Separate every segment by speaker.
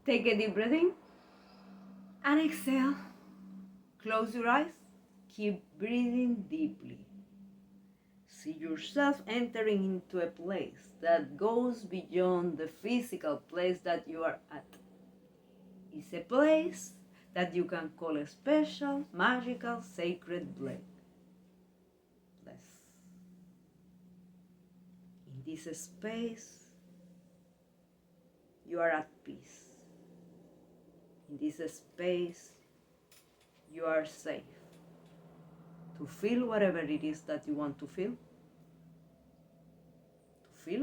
Speaker 1: Take a deep breath in and exhale. Close your eyes. Keep breathing deeply. See yourself entering into a place that goes beyond the physical place that you are at. It's a place that you can call a special, magical, sacred place. In this space, you are at peace. In this space, you are safe to feel whatever it is that you want to feel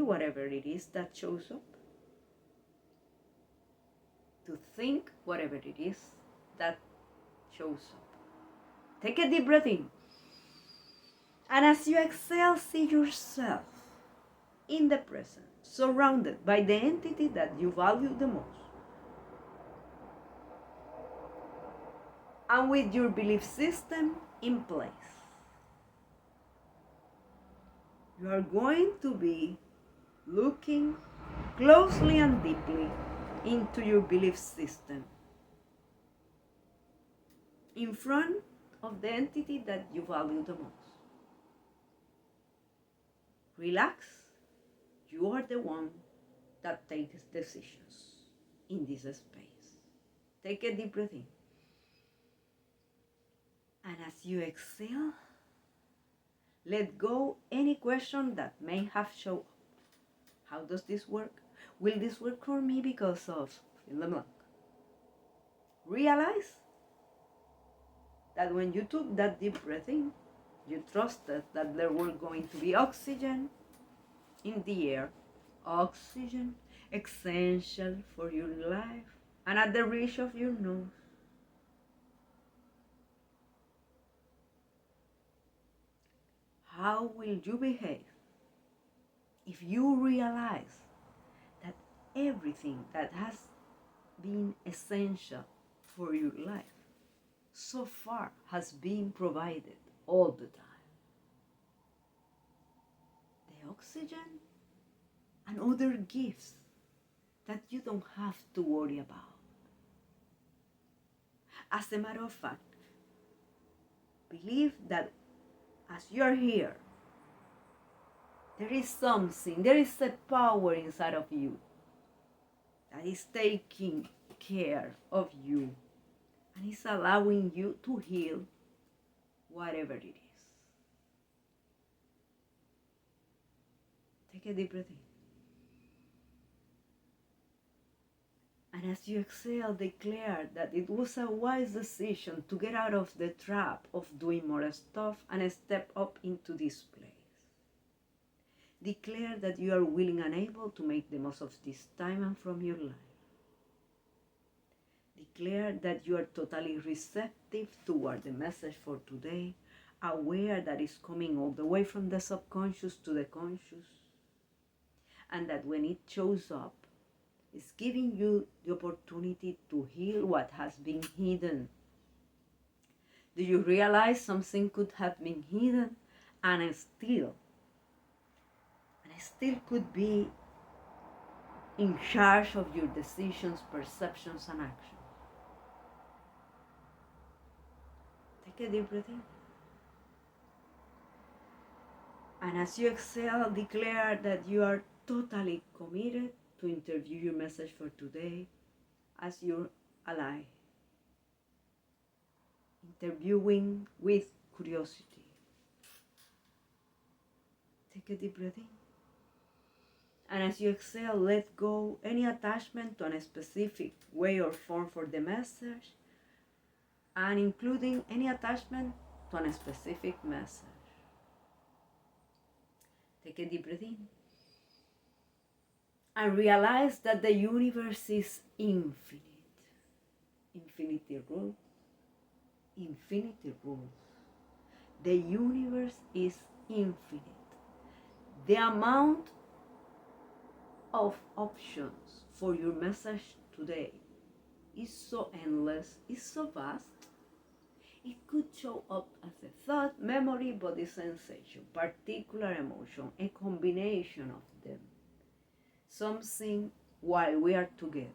Speaker 1: whatever it is that shows up, to think whatever it is that shows up. Take a deep breath in. And as you exhale, see yourself in the present, surrounded by the entity that you value the most. And with your belief system in place. You are going to be looking closely and deeply into your belief system in front of the entity that you value the most. Relax. You are the one that takes decisions in this space. Take a deep breath in. And as you exhale, let go any question that may have shown up. How does this work? Will this work for me because of fill the blank? Realize that when you took that deep breath in, you trusted that there were going to be oxygen in the air. Oxygen essential for your life and at the reach of your nose. How will you behave if you realize that everything that has been essential for your life so far has been provided all the time? The oxygen and other gifts that you don't have to worry about. As a matter of fact, believe that as you are here, there is something, there is a power inside of you that is taking care of you and is allowing you to heal whatever it is. Take a deep breath in. And as you exhale, declare that it was a wise decision to get out of the trap of doing more stuff and step up into this place. Declare that you are willing and able to make the most of this time and from your life. Declare that you are totally receptive toward the message for today, aware that it's coming all the way from the subconscious to the conscious, and that when it shows up, it's giving you the opportunity to heal what has been hidden. Do you realize something could have been hidden and still could be in charge of your decisions, perceptions, and actions? Take a deep breath in. And as you exhale, declare that you are totally committed to interview your message for today as your ally. Interviewing with curiosity. Take a deep breath in. And as you exhale, let go any attachment to a specific way or form for the message, and including any attachment to a specific message. Take a deep breath in. And realize that the universe is infinite. Infinity rules. Infinity rules. The universe is infinite. The amount of options for your message today is so endless, is so vast. It could show up as a thought, memory, body sensation, particular emotion, a combination of them. Something while we are together.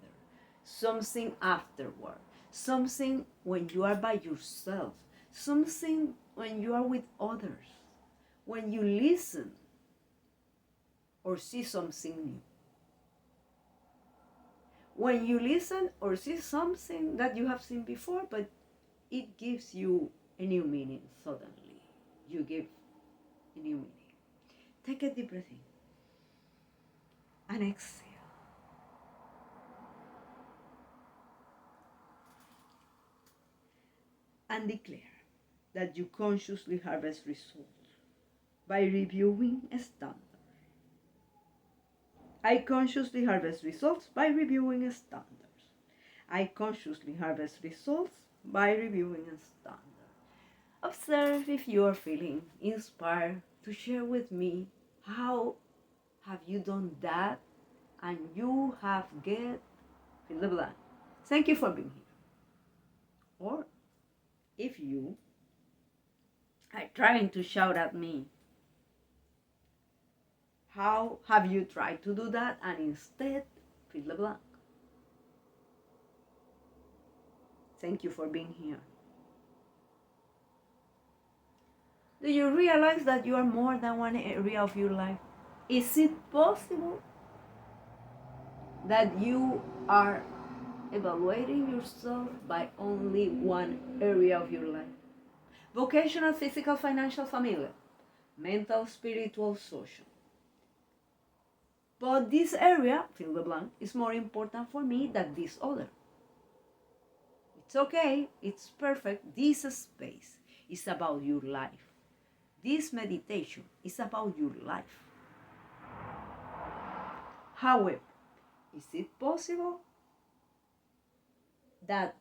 Speaker 1: something afterward, something when you are by yourself, something when you are with others, when you listen or see something new. When you listen or see something that you have seen before, but it gives you a new meaning suddenly. You give a new meaning. Take a deep breath in and exhale. And declare that you consciously harvest results by reviewing standards. I consciously harvest results by reviewing standards. I consciously harvest results by reviewing standards. Observe if you are feeling inspired to share with me how have you done that and you have get fill the blank. Thank you for being here. Or if you are trying to shout at me, how have you tried to do that and instead fill the blank? Thank you for being here. Do you realize that you are more than one area of your life? Is it possible that you are evaluating yourself by only one area of your life? Vocational, physical, financial, familiar, mental, spiritual, social. But this area, fill the blank, is more important for me than this other. It's okay, it's perfect. This space is about your life. This meditation is about your life. However, is it possible that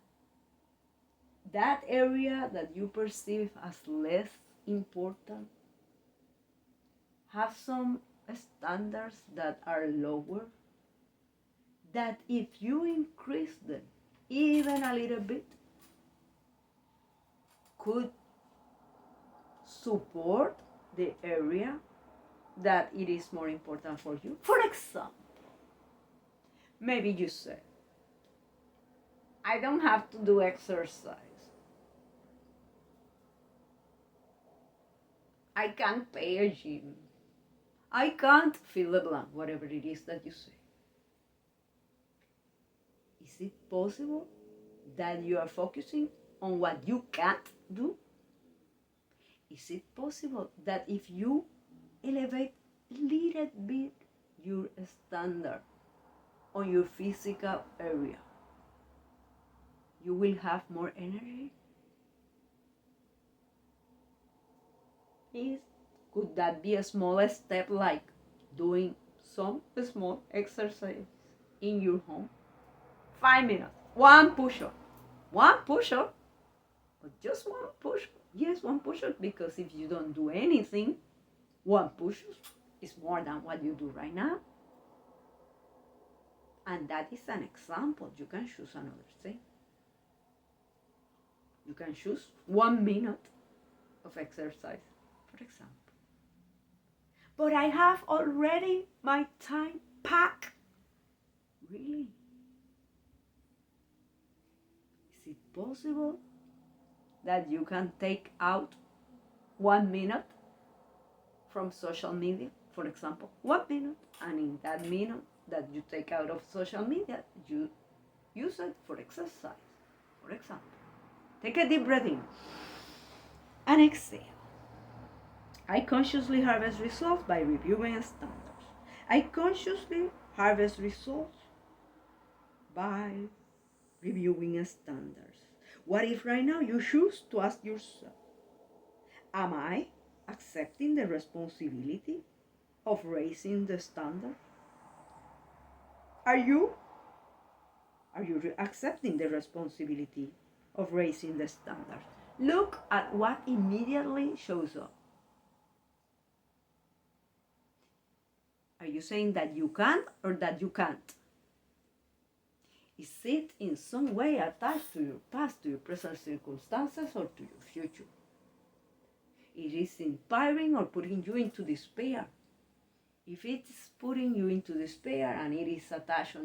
Speaker 1: that area that you perceive as less important have some standards that are lower, that if you increase them even a little bit, could support the area that it is more important for you? For example, maybe you say, I don't have to do exercise. I can't pay a gym. I can't fill the blank, whatever it is that you say. Is it possible that you are focusing on what you can't do? Is it possible that if you elevate a little bit your standard on your physical area, you will have more energy? Could that be a small step like doing some small exercise in your home? 5 minutes, one push-up, but just one push-up. Yes, one push-up, because if you don't do anything, one push-up is more than what you do right now. And that is an example. You can choose another thing. You can choose 1 minute of exercise, for example. But I have already my time packed. Really? Is it possible that you can take out 1 minute from social media, for example? 1 minute, and in that minute that you take out of social media, you use it for exercise, for example. Take a deep breath in and exhale. I consciously harvest results by reviewing standards. I consciously harvest results by reviewing standards. What if right now you choose to ask yourself, am I accepting the responsibility of raising the standard? Are you accepting the responsibility of raising the standard? Look at what immediately shows up. Are you saying that you can or that you can't? Is it in some way attached to your past, to your present circumstances, or to your future? It is inspiring or putting you into despair. If it's putting you into despair and it is attached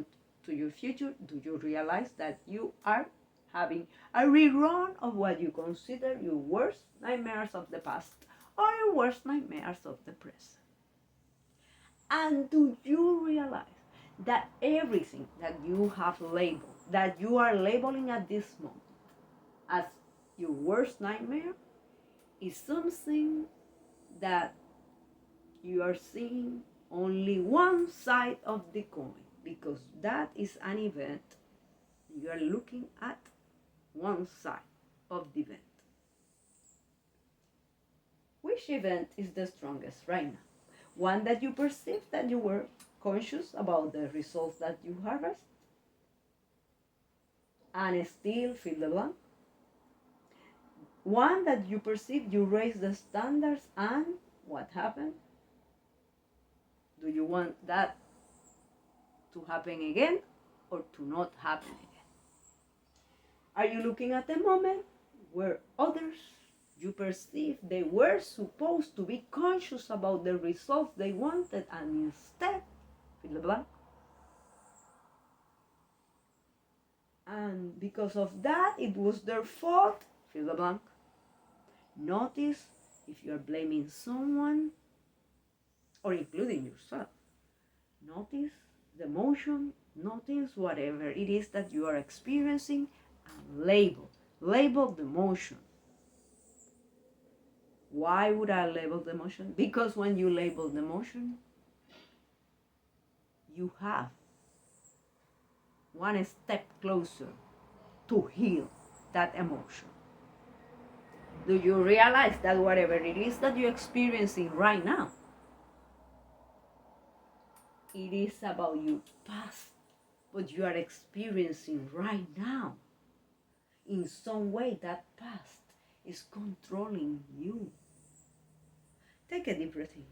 Speaker 1: to to your future, do you realize that you are having a rerun of what you consider your worst nightmares of the past or your worst nightmares of the present? And do you realize that everything that you have labeled, that you are labeling at this moment as your worst nightmare, is something that you are seeing only one side of the coin, because that is an event. You are looking at one side of the event. Which event is the strongest right now? One that you perceive that you were conscious about the results that you harvest and still fill the blank? One that you perceive you raise the standards and what happened? Do you want that to happen again or to not happen again? Are you looking at the moment where others you perceive they were supposed to be conscious about the results they wanted and instead fill the blank? And because of that, it was their fault, fill the blank. Notice if you are blaming someone or including yourself. Notice the emotion, notice whatever it is that you are experiencing and label the emotion. Why would I label the emotion? Because when you label the emotion, you have one step closer to heal that emotion. Do you realize that whatever it is that you're experiencing right now, it is about your past, but you are experiencing right now? In some way, that past is controlling you. Take a deep breath in.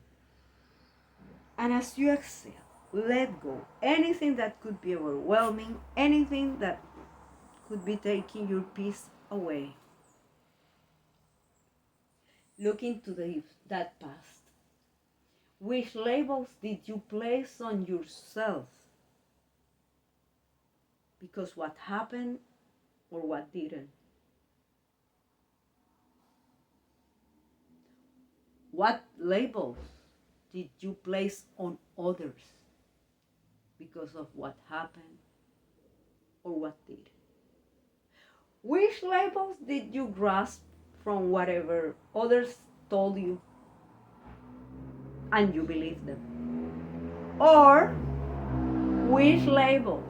Speaker 1: And as you exhale, let go anything that could be overwhelming, anything that could be taking your peace away. Look into that past. Which labels did you place on yourself? Because what happened or what didn't? What labels did you place on others because of what happened or what didn't? Which labels did you grasp from whatever others told you and you believed them? Or which labels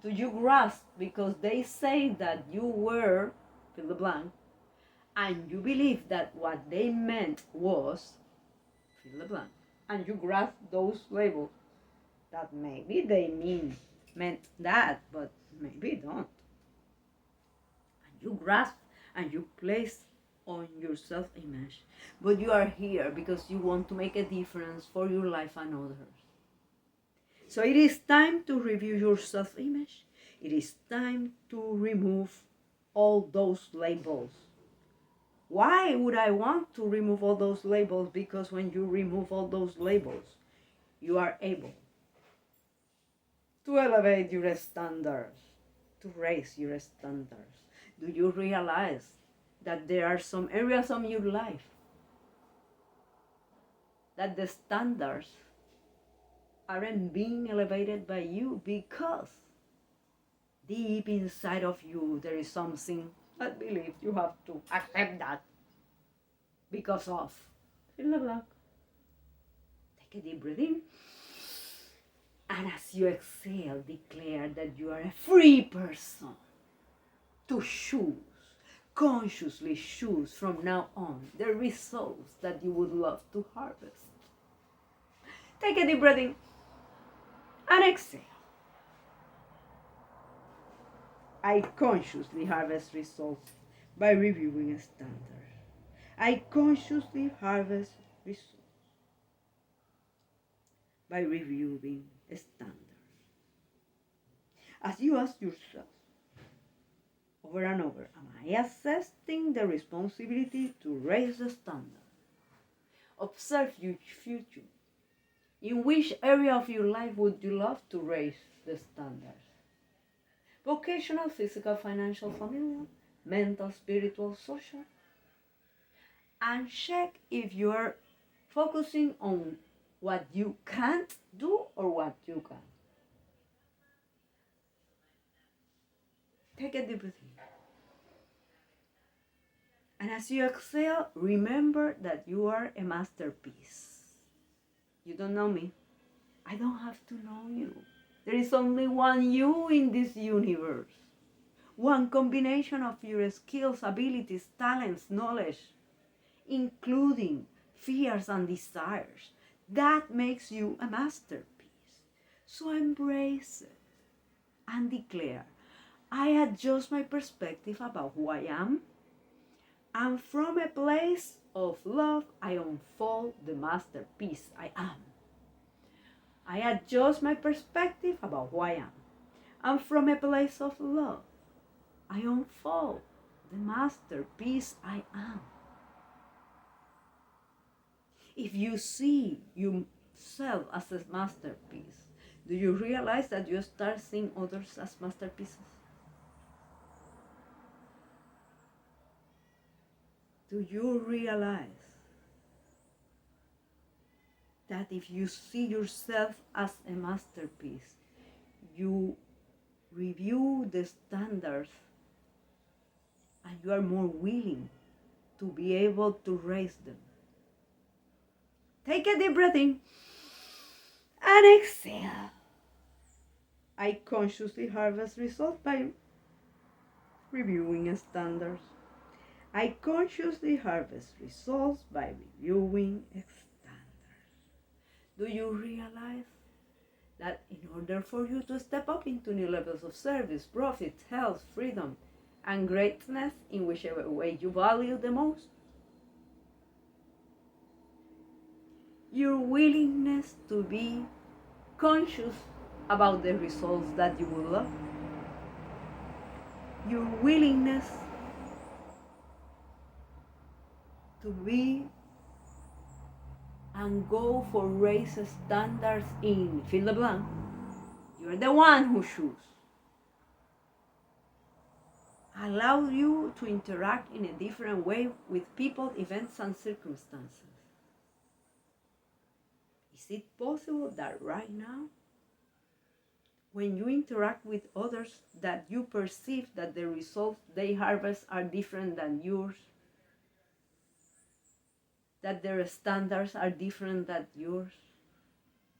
Speaker 1: do you grasp because they say that you were, fill the blank, and you believe that what they meant was, fill the blank, and you grasp those labels that maybe they meant that, but maybe don't. And you grasp and you place on your self-image, but you are here because you want to make a difference for your life and others. So it is time to review your self-image. It is time to remove all those labels. Why would I want to remove all those labels? Because when you remove all those labels, you are able to elevate your standards, to raise your standards. Do you realize that there are some areas of your life that the standards aren't being elevated by you because deep inside of you there is something that believes you have to accept that because of fill the blank. Take a deep breath in, and as you exhale, declare that you are a free person to choose, consciously choose from now on the results that you would love to harvest. Take a deep breath in and exhale. I consciously harvest results by reviewing standards. I consciously harvest results by reviewing standards. As you ask yourself over and over, am I accepting the responsibility to raise the standard? Observe your future In which area of your life would you love to raise the standards? Vocational, physical, financial, familial, mental, spiritual, social. And check if you're focusing on what you can't do or what you can. Take a deep breath in. And as you exhale, remember that you are a masterpiece. You don't know me. I don't have to know you. There is only one you in this universe. One combination of your skills, abilities, talents, knowledge, including fears and desires. That makes you a masterpiece. So embrace it and declare, I adjust my perspective about who I am, and from a place of love, I unfold the masterpiece I am. I adjust my perspective about who I am, and from a place of love, I unfold the masterpiece I am. If you see yourself as a masterpiece, do you realize that you start seeing others as masterpieces? Do you realize that if you see yourself as a masterpiece, you review the standards and you are more willing to be able to raise them? Take a deep breath in and exhale. I consciously harvest results by reviewing standards. I consciously harvest results by reviewing standards. Do you realize that in order for you to step up into new levels of service, profit, health, freedom, and greatness in whichever way you value the most, your willingness to be conscious about the results that you will love, your willingness to be and go for race standards in fill the blank, you're the one who chooses. Allow you to interact in a different way with people, events, and circumstances. Is it possible that right now, when you interact with others, that you perceive that the results they harvest are different than yours? That their standards are different than yours?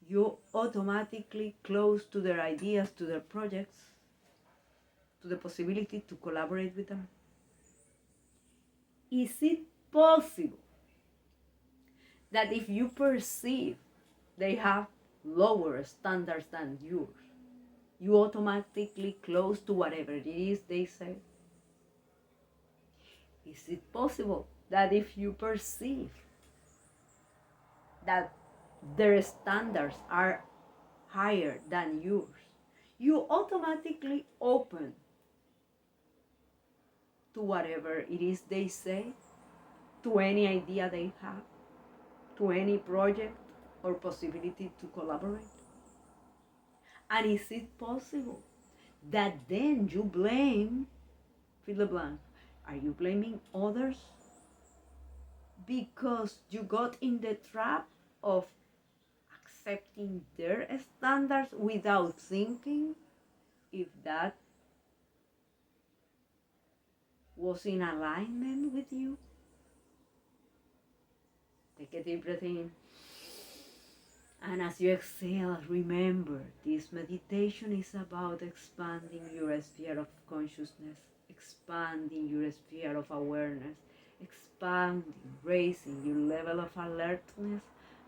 Speaker 1: You automatically close to their ideas, to their projects, to the possibility to collaborate with them? Is it possible that if you perceive they have lower standards than yours, you automatically close to whatever it is they say? Is it possible that if you perceive that their standards are higher than yours, you automatically open to whatever it is they say, to any idea they have, to any project or possibility to collaborate? And is it possible that then you blame, fill the blank, are you blaming others because you got in the trap of accepting their standards without thinking if that was in alignment with you? Take a deep breath in. And as you exhale, remember, this meditation is about expanding your sphere of consciousness, expanding your sphere of awareness, expanding, raising your level of alertness.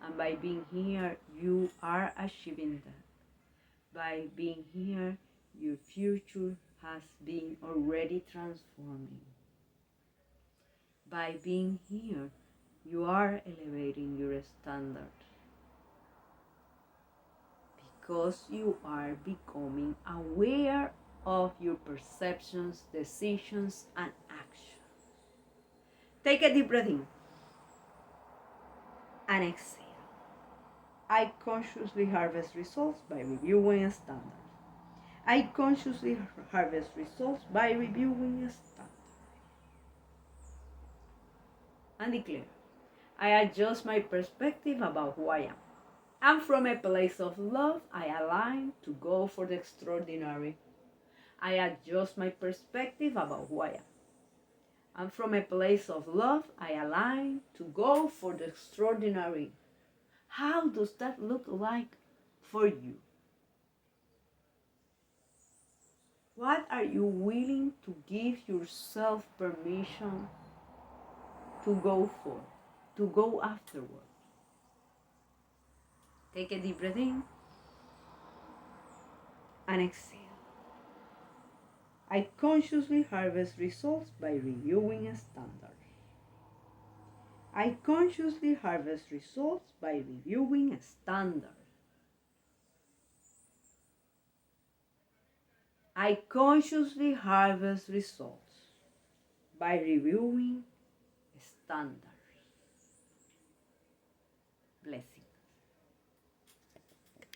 Speaker 1: And by being here, you are achieving that. By being here, your future has been already transforming. By being here, you are elevating your standards, because you are becoming aware of your perceptions, decisions, and actions. Take a deep breath in and exhale. I consciously harvest results by reviewing standards. I consciously harvest results by reviewing standards. And declare, I adjust my perspective about who I am. And from a place of love, I align to go for the extraordinary. I adjust my perspective about who I am. And from a place of love, I align to go for the extraordinary. How does that look like for you? What are you willing to give yourself permission to go for, to go afterward? Take a deep breath in and exhale. I consciously harvest results by reviewing standards. I consciously harvest results by reviewing standards. I consciously harvest results by reviewing standards. Blessings.